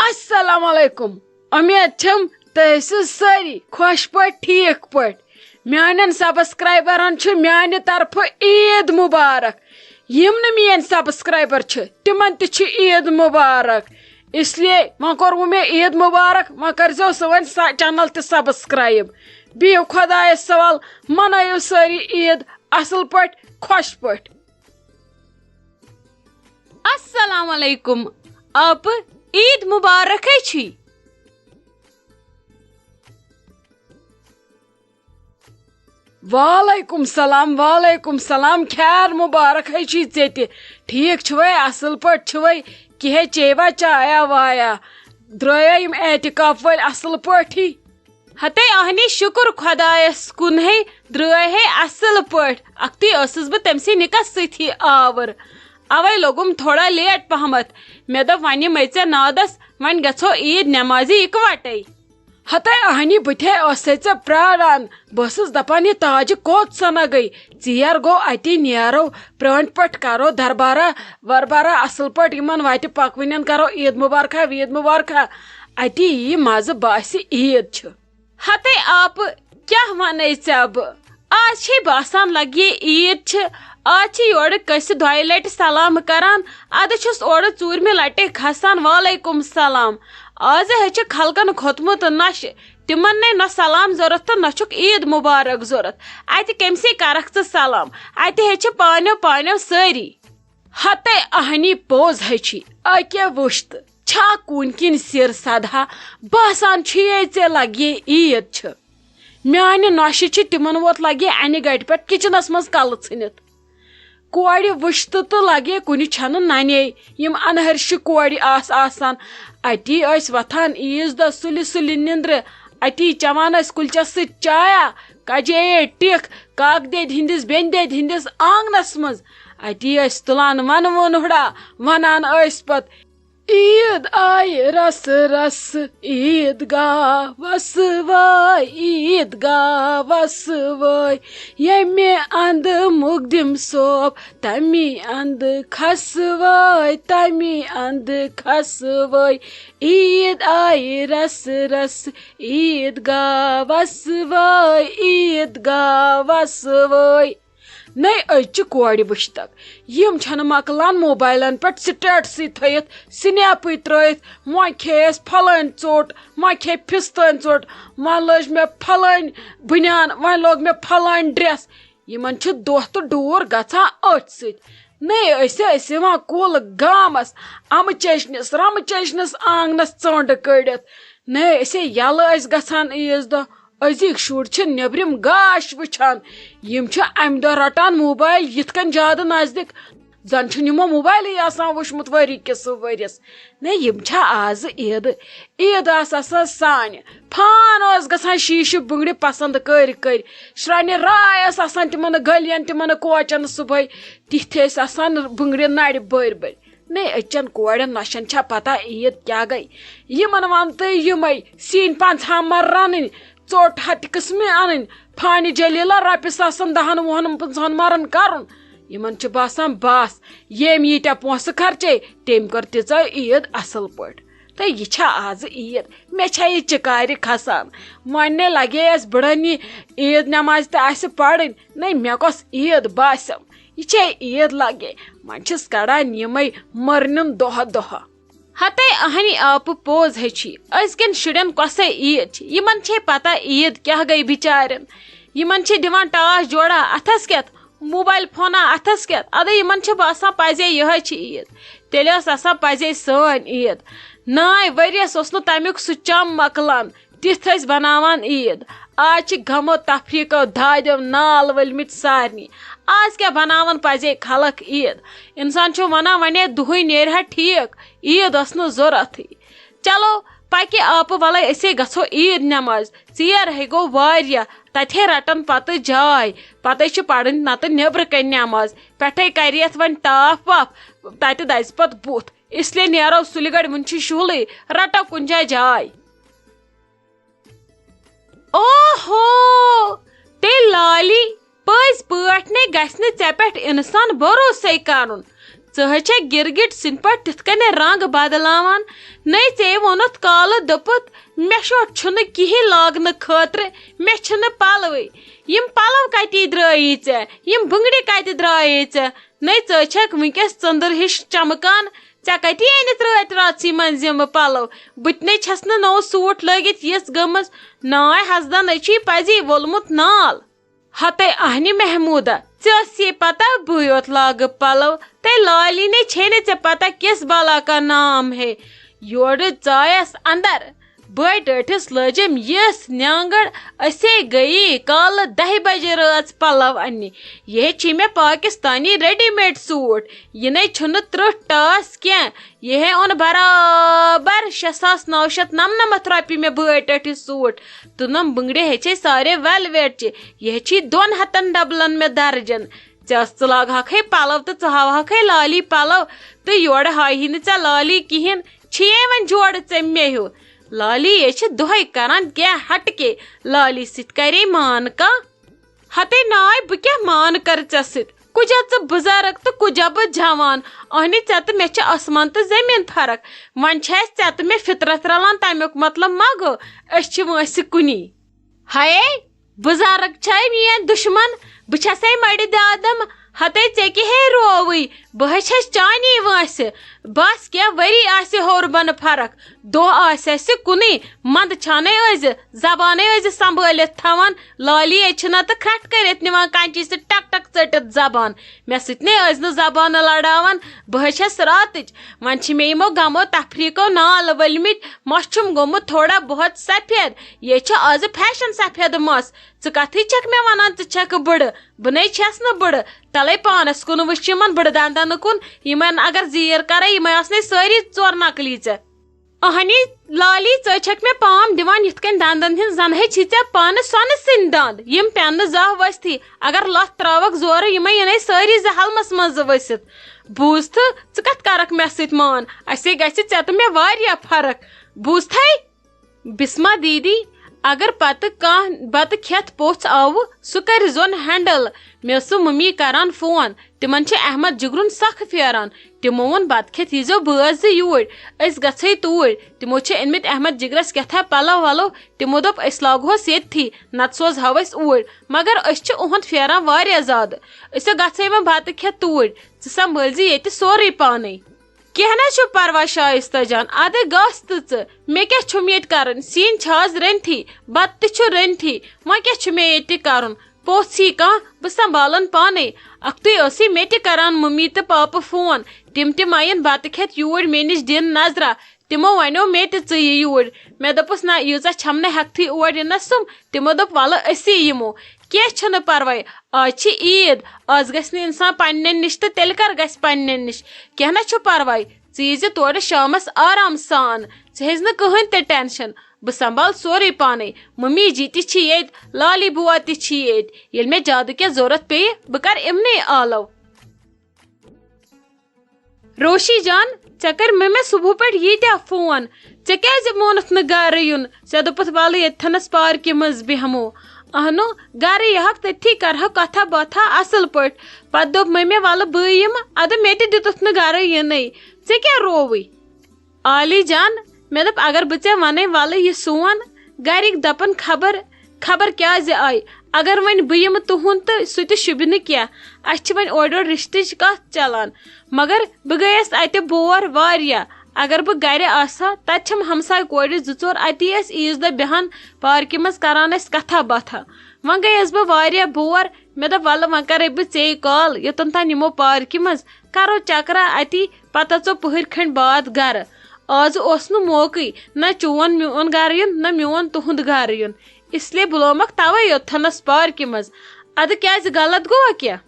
السلام علیکم امید چھم تُہۍ سٲری خوش پٲٹھۍ ٹھیٖک پٲٹھۍ میانٮ۪ن سبسکرایبرن چھُ میانہِ طرفہٕ عیٖد مُبارک یِم نہٕ میٲنۍ سبسکرایبر چھِ تِمن تہِ چھِ عیٖد مُبارک اسلیے وۄنۍ کوٚروٕ مےٚ عیٖد مُبارک وۄنۍ کٔرزیٚو سُہ وۄنۍ چینل تہِ سبسکرایب بِہِو خۄدایس حوال منٲیِو سٲری عیٖد اصل پٲٹھۍ خۄش پٲٹھۍ. السلام علیکم آپ عید مبارک ہے. وعلیکم سلام خیر مبارک ہے ژےٚ ٹھیٖک چھُوے اصل پٲٹھۍ چھُوے کِہے چیوا چایا وایا درٛایا یِم اعتکاف وٲلۍ اصل پٲٹھی ہتے اہنی شکر خدایس کُن ہے درٛاے ہے اصل پٲٹھۍ اکھتُے ٲسٕس بہٕ تٔمۍ سٕے نِکس سۭتی آور اوے لوٚگُم تھوڑا لیٹ پہمت مےٚ دوٚپ وۄنۍ یِمے ژےٚ نادس وۄنۍ گژھو عیٖد نٮ۪مازِ اِکوٹے. ہتے اہنی بہٕ تہِ ٲسے ژےٚ پراران بہٕ ٲسٕس دپان یہِ تاجہِ کوٚت سنا گٔے ژیر گوٚو اتی نیرو پرٛٲنۍ پٲٹھۍ کرو دربارہ وربارہ اصل پٲٹھۍ یِمن وتہِ پکوٕنٮ۪ن کرو عیٖد مُبارکہ ویٖد مُبارکہ اتی یی مزٕ باسہِ عیٖد چھِ. ہتے آپ کیاہ ونے ژےٚ بہٕ آز چھے باسان لگہِ عیٖد چھِ آز چھِ یورٕ کٲنٛسہِ دۄیہِ لٹہِ سلام کران ادٕ چھُس اورٕ ژوٗرمہِ لٹہِ کھسان وعلیکم السلام. آز ہے چھِ خلقن کھوٚتمُت نشہِ تِمن نے نہ سلام ضرورت تہٕ نہ چھُکھ عیٖد مُبارک ضرورت اتہِ کٔمسٕے کرکھ ژٕ سلام اتہِ ہے چھِ پانیو سٲری. ہتے اہنی پوٚز ہے چھی أکیاہ وٕچھ تہٕ چھا کُنہِ کِنۍ سِر سدہا باسان چھُے ژےٚ لگہِ عیٖد چھِ میانہِ نۄشہِ چھِ تِمن ووت لگہِ انہِ گٹہِ پٮ۪ٹھ کچنس منٛز کلہٕ ژھٕنِتھ کورِ وٕچھتہٕ تہٕ لگے کُنہِ چھنہٕ ننے یِم انہرشہِ کورِ آسان اتی ٲسۍ وتھان عیٖز دۄہ سُلہِ سُلہِ نِندرِ اتی چٮ۪وان ٲسۍ کُلچس سۭتۍ چایا کجے ٹِکھ کاک دید ہندِس بیٚنہِ دید ہندِس آنگنس منٛز اتی ٲسۍ تُلان ونوُن ہُڑا ونان ٲسۍ پتہٕ عیٖد آیہِ رسہٕ رسہٕ عیٖد گاہ وسوٲے عیٖد گاہ وسوٲے ییٚمہِ اندٕ مُقدِم صٲب تمی اندٕ کھسوٲے تمی اندٕ کھسوٲے عیٖد آیہِ رسہٕ رسہٕ عیٖد گاہ وسوٲے عیٖد گاہ وسوٲے. نٔے أزچہِ کورِ وٕچھ تک یِم چھنہٕ مۄکلان موبایلن پٮ۪ٹھ سٹیٹسٕے تھٲیِتھ سنیپٕے ترٲیِتھ وۄنۍ کھیٚیس پھلٲنۍ ژوٚٹ وۄنۍ کھیٚیہِ فِستٲنۍ ژوٚٹ وۄنۍ لٲج مےٚ پھلٲنۍ بنیان وۄنۍ لوگ مےٚ پھلٲنۍ ڈریس یِمن چھُ دۄہ تہٕ ڈوٗر گژھان أتھۍ سۭتۍ. نٔے ٲسۍ یِوان کُل گامس امہٕ چیچنس رمہٕ چیچنس آنگنس ژٲنٛڈٕ کٔڑِتھ نٔے ٲسۍ یلہٕ ٲسۍ گژھان عیٖز دۄہ. أزِکۍ شُرۍ چھِ نیبرِم گاش وٕچھان یِم چھِ امہِ دۄہ رٹان موبایل یِتھ کٔنۍ زیادٕ نزدیٖک زن چھُنہٕ یِمو موبایلٕے آسان وٕچھمُت ؤری کِس ؤرِیس. نہ یِم چھا آزٕ عیٖد آسان سانہِ فان اوس گژھان شیٖشہِ بٕنگرِ پسنٛد کٔرۍ شرانہِ راے ٲس آسان تِمن گٔلین تِمن کوچن صبحٲے تِتھۍ ٲسۍ آسان بٕنگرِ نرِ بٔرۍ نٔے أزچٮ۪ن کورٮ۪ن نۄشن چھا پتہ عیٖد کیاہ گٔے یِمن ون تہٕ یِمے سِنۍ 50 مرٕ رنٕنۍ ژوٚٹ ہتہِ قٕسمہِ انٕنۍ فانہِ جلیٖلا رۄپیہِ ساسن 10 وُہن 50 مرن کرُن یِمن چھُ باسان بس ییٚمۍ ییٖتیاہ پونٛسہٕ خرچے تٔمۍ کٔر تیٖژاہ عیٖد اصل پٲٹھۍ تہٕ یہِ چھا آزٕ عیٖد مےٚ چھا یہِ چِکارِ کھسان وۄنۍ نے لگے اسہِ بٕڑن یہِ عیٖد نٮ۪ماز تہِ آسہِ پرٕنۍ نٔے مےٚ کۄس عیٖد باسٮ۪م یہِ چھے عیٖد لگے وۄنۍ چھِس کڑان یِمے مٔرنِم دۄہ. ہتے اہنی آپ پوٚز ہے چھی أزکٮ۪ن شُرٮ۪ن کۄسے عیٖد چھِ یِمن چھے پتہ عیٖد کیاہ گٔے بِچارٮ۪ن یِمن چھِ دِوان ٹاس جوڑا اتھس کٮ۪تھ موبایل فونہ اتھس کٮ۪تھ ادٕ یِمن چھِ باسان پزے یِہے چھِ عیٖد تیٚلہِ ٲس آسان پزے سٲنۍ عیٖد ناے ؤریس اوس نہٕ تمیُک سُہ چم مۄکلان تِتھ ٲسۍ بناوان عیٖد. آز چھِ غمو تفریٖقو دادیو نال ؤلمٕتۍ سارنٕے آز کیاہ بناون پزے خلق عیٖد انسان چھُ ونان ونے دُہٕے نیرِ ہا ٹھیٖک عیٖد ٲس نہٕ ضروٗرتھٕے. چلو پکہِ آپہٕ ولے أسے گژھو عیٖد نٮ۪ماز ژیر ہے گوٚو واریاہ تتہِ رٹن پتہٕ جاے پتہٕ چھِ پرٕنۍ نتہٕ نیبرٕ کنۍ نٮ۪ماز پٮ۪ٹھے کرِ یتھ وۄنۍ تاپھ واپھ تتہِ دزِ پتہٕ بُتھ اسلیے نیرو سُلہِ گڑِ وُنہِ چھُ شُہلٕے رٹو کُنہِ جاے. او ہو تیٚلہِ لالی پٔزۍ پٲٹھۍ نے گژھِ نہٕ ژےٚ پٮ۪ٹھ اِنسان بھروسے کرُن. ژٕ حظ چھےٚ گِرگِٹ سٕنٛدۍ پٲٹھۍ تِتھ کٔنۍ رنٛگ بدلاوان. نَے ژےٚ ووٚنُتھ کالہٕ دوٚپُتھ مےٚ چھُنہٕ کِہیٖنۍ لاگنہٕ خٲطرٕ, مےٚ چھِنہٕ پَلوٕے. یِم پَلو کَتی درٛایی ژےٚ, یِم بٕنٛگرِ کَتہِ درٛایے ژےٚ؟ نَے ژٕ چھَکھ وٕنکٮ۪س ژٔنٛدٕر ہِش چمکان. ژےٚ کَتی أنِتھ راتسٕے منٛز یِم پَلو؟ بہٕ تہِ نَے چھَس نہٕ نوٚو سوٗٹ لٲگِتھ یِژھ گٔمٕژ. ناے حسدا نَے چھُے پَزی وولمُت نال. ہتے اہنہِ محموٗدا, ژےٚ ٲسٕے پتہ بٕے یوت لاگہٕ پَلو. تے لالی نے چھے نہٕ ژےٚ پتہ کِس بالا کا نام ہے. یورٕ ژایَس اندر. بٔڑۍ ٹٲٹھِس لٲجِم یِژھ نیانٛگٕر. أسے گٔیی کالہٕ 10 بجے رٲژ پَلو اَننہِ. یہِ چھِ مےٚ پاکِستانی ریڈی میڈ سوٗٹ. یہِ نَے چھُنہٕ 30 ٹاس کینٛہہ. یہِ اوٚن برابر 6,999 رۄپیہِ مےٚ بٔڑۍ ٹٲٹھِس سوٗٹ. تہٕ نۄم بٕنٛگرِ ہیٚچھے سارے ویلویٹچہِ. یہِ ہیٚچھی 200 ڈبلن مےٚ درجن. ژٕ لاگہَکھے پَلو تہٕ ژٕ ہاوہَکھے لالی پَلو, تہٕ یورٕ ہایہی نہٕ ژےٚ لالی کِہیٖنۍ. چھِیے وۄنۍ جوڑٕ ژےٚ مےٚ ہیوٗ. لالی یے چھِ دۄہے کران کینٛہہ ہٹکے. لالی سۭتۍ کرے مان کانٛہہ؟ ہتے ناے بہٕ کیٛاہ مان کر ژےٚ سۭتۍ؟ کُجا ژٕ بُزرگ تہٕ کُجا بہٕ جوان. اہنہِ ژےٚ تہٕ مےٚ چھِ آسمان تہٕ زٔمیٖن فرق. وۄنۍ چھِ اَسہِ ژےٚ تہٕ مےٚ فطرت رلان, تمیُک مطلب ما گوٚو أسۍ چھِ وٲنٛسہِ کُنی. ہَے بُزرگ چھے میٲنۍ دُشمن, بہٕ چھسے مڑِ دادم. ہتے ژےٚ کیٛاہ رووٕے, بہٕ ہے چھس چانی وٲنٛسہِ. بس کینٛہہ ؤری آسہِ ہیوٚر بۄنہٕ فرق, دۄہ آسہِ اَسہِ کُنُے. منٛدٕ چھانے ٲسۍ زبانے ٲسۍ سنبھٲلِتھ تھاوان. لالی ہے چھِ نتہٕ کھرٛٹھ کٔرِتھ نِوان کینچی سۭتۍ ٹک ٹک ژٔٹِتھ زبان. مےٚ سۭتۍ نے ٲسۍ نہٕ زبانہٕ لڑاوان. بہٕ ہے چھس راتٕچ. وۄنۍ چھِ مےٚ یِمو غمو تفریٖقو نال ؤلمٕتۍ. مس چھُم گوٚمُت تھوڑا بہت سفید. یے چھِ آز فیشن سفید مس. ژٕ کتھٕے چھکھ مےٚ ونان ژٕ چھکھ بٕڑٕ؟ بہٕ نَے چھس نہٕ بٕڑٕ. تلے پانس کُن وٕچھ یِمن بٕڑٕ دندن کُن. یِمن اگر زیٖر کرے یِمے آسنے سٲری ژور نقلی ژےٚ. اہنی لالی ژٕ چھکھ مےٚ پام دِوان یِتھ کٔنۍ دندن ہِنٛز زن ہے چھی ژےٚ پانہٕ سۄنہٕ سٕنٛدۍ دند. یِم پٮ۪ن نہٕ زانٛہہ ؤسۍتھٕے. اگر لتھ تراوکھ زورٕ یِمے یِنَے سٲری زحلمس منٛز ؤسِتھ. بوٗزتھٕ ژٕ کتھ کرکھ مےٚ سۭتۍ مان؟ اَسے گژھِ ژےٚ تہٕ مےٚ واریاہ فرق. بوٗزتھے بسما دیدی, اگر پتہٕ کانٛہہ بتہٕ کھٮ۪تھ پوٚژھ آوٕ سُہ کرِ زوٚن ہینڈل. مےٚ ٲسٕم ممی کران فون. تِمن چھِ احمد جگرُن سخ پھیران. تِمو ووٚن بتہٕ کھٮ۪تھ ییٖزیو بٲژ زٕ یوٗرۍ, أسۍ گژھے توٗرۍ. تِمو چھِ أنمٕتۍ احمد جگرس کیٛاہ پلو ولو. تِمو دوٚپ أسۍ لاگہوس ییٚتھی, نتہٕ سوزہو أسۍ اوٗرۍ. مگر أسۍ چھِ اُہُنٛد پھیران واریاہ زیادٕ. أسۍ گژھے وۄنۍ بتہٕ کھٮ۪تھ توٗرۍ. ژٕ سنبھٲلۍ زِ ییٚتہِ سورُے پانے. کینٛہہ نہ چھُ پرواے شائستہ جان, ادٕ گژھ تہٕ ژٕ. مےٚ کیٛاہ چھُم ییٚتہِ کرُن؟ سِنۍ چھِ آز رٔنتھٕے, بتہٕ تہِ چھُ رٔنتھٕے. وۄنۍ کیٛاہ چھُ مےٚ ییٚتہِ کرُن؟ پوٚژھ یی کانٛہہ بہٕ سنبھالن پانے. اکھتُے ٲسٕے مےٚ تہِ کران ممی تہٕ پاپہٕ فون. تِم تہِ مین بتہٕ کھٮ۪تھ یوٗرۍ مےٚ نِش دِن نظرا. تِمو وَنیو مےٚ تہِ ژٕ یہِ یوٗرۍ. مےٚ دوٚپُس نہ ییٖژاہ چھم نہٕ ہٮ۪کتھٕے اور یِنس سُم. تِمو دوٚپ وَلہٕ أسی یِمو. کینٛہہ چھُنہٕ پرواے, آز چھِ عیٖد, آز گژھِ نہٕ اِنسان پننٮ۪ن نِش تہٕ تیٚلہِ کر گژھِ پننٮ۪ن نِش. کینٛہہ نہ چھُ پرواے, ژٕ یی زِ تورٕ شامس آرام سان. ژٕ ہیٚزِ نہٕ کٕہٕنۍ تہِ ٹینشن. بہٕ سنبھال سورُے پانے. ممی جی تہِ چھِ ییٚتہِ, لالی بُوا تہِ چھِ ییٚتہِ. ییٚلہِ مےٚ زیادٕ کینٛہہ ضوٚرتھ پیٚیہِ بہٕ کرٕ یِمنٕے آلو. روشی جان, ژےٚ کٔرۍ مےٚ صبح پٮ۪ٹھ ییٖتیٛاہ فون. ژےٚ کیٛازِ مونُتھ نہٕ گرٕ یُن؟ ژےٚ دوٚپُتھ وَلہٕ ییٚتھنس پارکہِ منٛز بیٚہمو. اہنو گرٕ یِہکھ تٔتھی کرہو کتھا باتھا اصل پٲٹھۍ. پتہٕ دوٚپ مےٚ وَلہٕ بہٕ یِمہٕ, اَدٕ مےٚ تہِ دِتُتھ نہٕ گرٕ یِنٕے. ژےٚ کیٛاہ رووٕے؟ عالی جان, مےٚ دوٚپ اگر بہٕ ژےٚ وَنے وَلہٕ یہِ سون, گرِکۍ دپن خبر کیٛازِ آیہِ. اگر وۄنۍ بہٕ یِمہٕ تُہُنٛد تہٕ سُہ تہِ شوٗبہِ نہٕ کینٛہہ. اَسہِ چھِ وۄنۍ اورٕ یورٕ رِشتٕچ کتھ چلان. مگر بہٕ گٔیس اَتہِ بور واریاہ. اگر بہٕ گرِ آسہا تتہِ چھم ہمساے کورِ 2-4 اتی ٲسۍ عیٖز دۄہ بیٚہان پارکہِ منٛز کران ٲسۍ کتھا باتھا. وۄنۍ گٔیس بہٕ واریاہ بور. مےٚ دوٚپ وَلہٕ وۄنۍ کرے بہٕ ژےٚ کال یوٚتن تانۍ یِمو پارکہِ منٛز, کرو چکرا اتی, پتہٕ اژو پٕہٕرۍ کھٔنڈۍ باد گرٕ. آز اوس نہٕ موقعٕے نہ چون میون گرٕ یُن نہ میون تُہُنٛد گرٕ یُن, اسلیے بُلومکھ توے یوٚتھنس پارکہِ منٛز. ادٕ کیٛازِ غلط گوٚوا کینٛہہ؟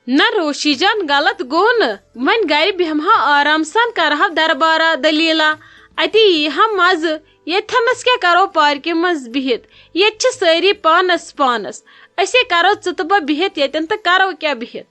نہ روشی جان غلط گوٚو نہٕ. وۄنۍ گرِ بیٚہمہا آرام سان کرہو دربارا دلیٖلا, اتی یی ہا مزٕ. ییٚتھنس کیٛاہ کرو پارکہِ منٛز بِہِتھ, ییٚتہِ چھِ سٲری پانس پانس. أسے کرو ژٕ تہٕ بہٕ بِہِتھ ییٚتٮ۪ن تہٕ کرو کیٛاہ بِہِتھ.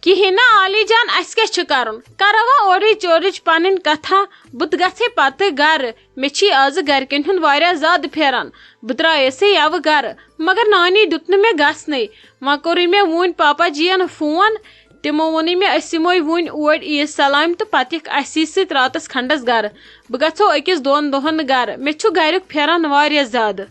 کہین نا عالی جان اس کیا کرن کروا اورچ اورچ پن کتھا بت گھے پتہ گر مے آز گرکن ہند واریاہ زیادہ پھیران بہ درایس یو گر مگر نانی دیت مے گھنے وۄنۍ کوٚرُے مے وُنۍ پاپا جین فون تمو ووٚنُے مے أسۍ یِمو وُنۍ اور عیٖد سلامہِ تہٕ پتہٕ یِکھ اسی سۭتۍ راتس کھنڈس گر بہٕ گژھو أکِس دۄن دۄہن گر مے چھُ گریُک پھیران واریاہ زیادٕ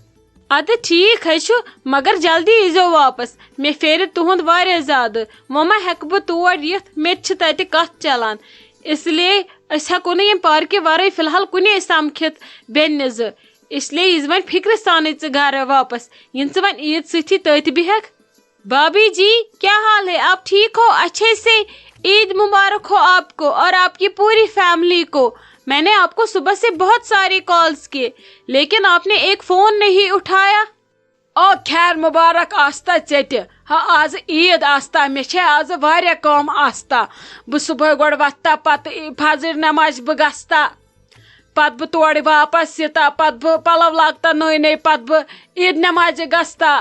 ادٕ ٹھیک چھُ مگر جلدی ییٖزیو واپس مے پھیرِ تُہُنٛد واریاہ زیادٕ وۄنۍ ما ہٮ۪کہٕ بہٕ تور یِتھ مےٚ تہِ چھِ تتہِ کتھ چلان اس لیے أسۍ ہٮ۪کو نہٕ ییٚمہِ پارکہِ ورٲے فی الحال کُنے سمکھِتھ بیٚنہِ زٕ اس لیے یِز وۄنۍ فکرِ سانٕے ژٕ گرٕ واپس یِن ژٕ وۄنۍ عیٖد سۭتی تٔتۍ بِہکھ بھابھی جی کیا حال ہے آپ ٹھیک ہو اچھے سے عید مبارک ہو آپ کو اور آپ کی پوری فیملی کو میں نے آپ کو صبح سے بہت سارے کالز کیے لیکن آپ نے ایک فون نہیں اٹھایا او خیر مبارک آستا ژےٚ ہا آز عید آستا مے چھے آز واریاہ کٲم آستا بہٕ صبح گۄڈٕ وۄتھتا پتہٕ فجر نماز بہٕ گژھتا پتہٕ بہٕ تورٕ واپس یِتا پتہٕ بہٕ پلو لاگتا نٔے نٔے پتہٕ بہٕ عید نمازِ گژھتا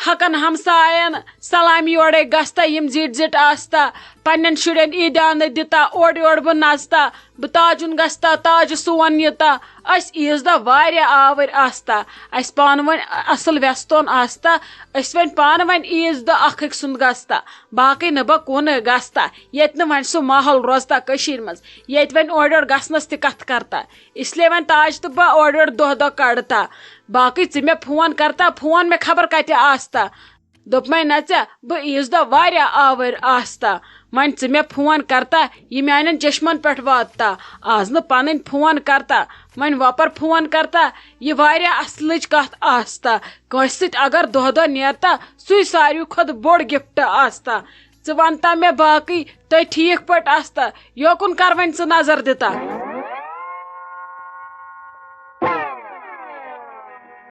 حقن ہمساین سلامی یورے گژھتا یم زِٹھۍ زِٹھۍ آستا پننٮ۪ن شُرٮ۪ن عیٖدیانہٕ دِتا اورٕ یورٕ بہٕ نژتا بہٕ تاجُن گژھتا تاجہِ سُوَن یِتا أسۍ عیٖذ دۄہ واریاہ آوٕرۍ آستا اَسہِ پانہٕ ؤنۍ اصل وٮ۪ستون آستا أسۍ وۄنۍ پانہٕ ؤنۍ عیٖذ دۄہ اکھ أکۍ سُنٛد گژھتا باقٕے نہٕ بہٕ کُنہٕ گژھتا ییٚتہِ نہٕ وۄنۍ سُہ ماحول روزتا کٔشیٖرِ منٛز ییٚتہِ وۄنۍ اورٕ یورٕ گژھنس تہِ کتھ کرتا اسلیے وۄنۍ تاج تہٕ بہٕ اورٕ یورٕ دۄہ دۄہ کڑتا باقٕے ژٕ مےٚ فون کرتا فون مےٚ خبر کتہِ آستا دوٚپمے نہ ژےٚ بہٕ عیٖذ دۄہ واریاہ آوٕرۍ آستا وۄنۍ ژٕ مےٚ فون کرتا یہِ میانٮ۪ن چشمن پٮ۪ٹھ واتتا آز نہٕ پنٕنۍ فون کرتا وۄنۍ وۄپر فون کرتا یہِ واریاہ اصلٕچ کتھ آستا کٲنٛسہِ سۭتۍ اگر دۄہ دۄہ نیرتا سُے ساروی کھۄتہٕ بوٚڑ گفٹ آستا ژٕ ونتا مےٚ باقٕے تُہۍ ٹھیٖک پٲٹھۍ آستا یوکُن کر وۄنۍ ژٕ نظر دِتا